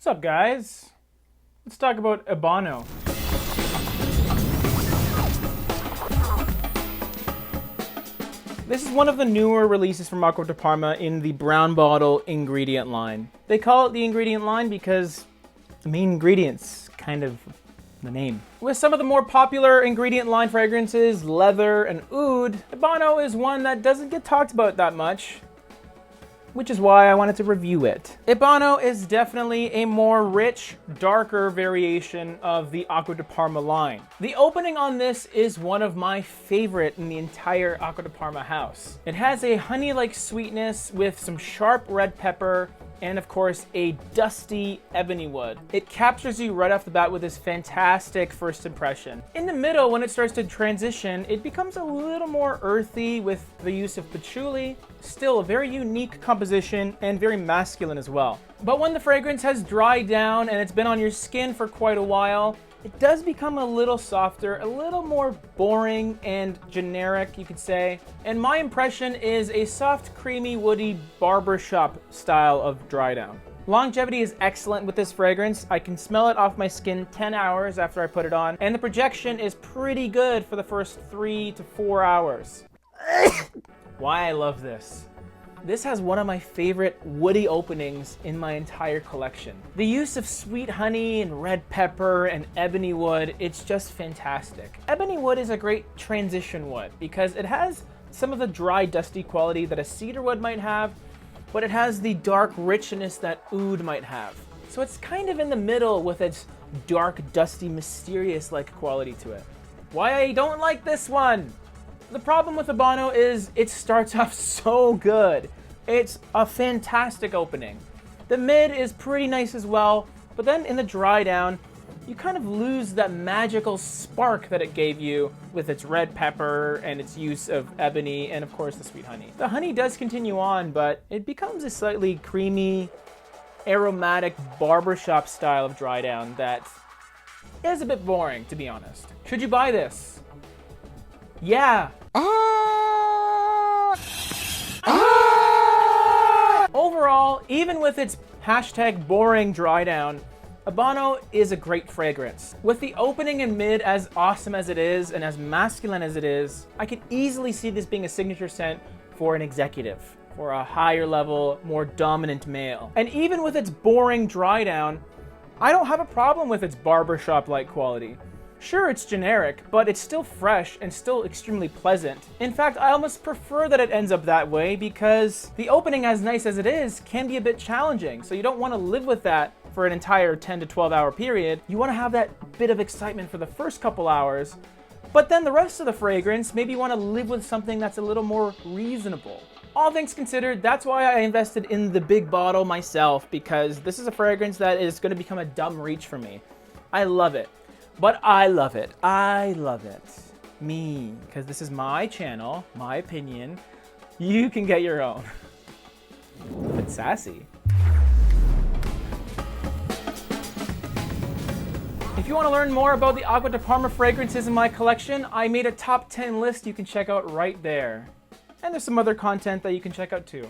What's up, guys? Let's talk about Ebano. This is one of the newer releases from Acqua Di Parma in the brown bottle ingredient line. They call it the ingredient line because the main ingredient's kind of the name. With some of the more popular ingredient line fragrances, leather and oud, Ebano is one that doesn't get talked about that much, which is why I wanted to review it. Ebano is definitely a more rich, darker variation of the Acqua Di Parma line. The opening on this is one of my favorite in the entire Acqua Di Parma house. It has a honey-like sweetness with some sharp red pepper and of course a dusty ebony wood. It captures you right off the bat with this fantastic first impression. In the middle, when it starts to transition, it becomes a little more earthy with the use of patchouli. Still a very unique composition and very masculine as well. But when the fragrance has dried down and it's been on your skin for quite a while, it does become a little softer, a little more boring and generic, you could say. And my impression is a soft, creamy, woody barbershop style of dry down. Longevity is excellent with this fragrance. I can smell it off my skin 10 hours after I put it on, and the projection is pretty good for the first 3 to 4 hours. Why I love this. This has one of my favorite woody openings in my entire collection. The use of sweet honey and red pepper and ebony wood, it's just fantastic. Ebony wood is a great transition wood because it has some of the dry, dusty quality that a cedar wood might have, but it has the dark richness that oud might have. So it's kind of in the middle with its dark, dusty, mysterious-like quality to it. Why I don't like this one? The problem with Ebano is it starts off so good. It's a fantastic opening. The mid is pretty nice as well, but then in the dry down, you kind of lose that magical spark that it gave you with its red pepper and its use of ebony and of course the sweet honey. The honey does continue on, but it becomes a slightly creamy, aromatic barbershop style of dry down that is a bit boring, to be honest. Should you buy this? Yeah. Overall, even with its hashtag boring dry down, Ebano is a great fragrance. With the opening and mid as awesome as it is and as masculine as it is, I could easily see this being a signature scent for an executive, for a higher level, more dominant male. And even with its boring dry down, I don't have a problem with its barbershop-like quality. Sure, it's generic, but it's still fresh and still extremely pleasant. In fact, I almost prefer that it ends up that way because the opening, as nice as it is, can be a bit challenging. So you don't want to live with that for an entire 10 to 12 hour period. You want to have that bit of excitement for the first couple hours, but then the rest of the fragrance, maybe you want to live with something that's a little more reasonable. All things considered, that's why I invested in the big bottle myself, because this is a fragrance that is going to become a dumb reach for me. I love it. But I love it. I love it. Me. Because this is my channel, my opinion. You can get your own. It's sassy. If you want to learn more about the Acqua Di Parma fragrances in my collection, I made a top 10 list you can check out right there. And there's some other content that you can check out too.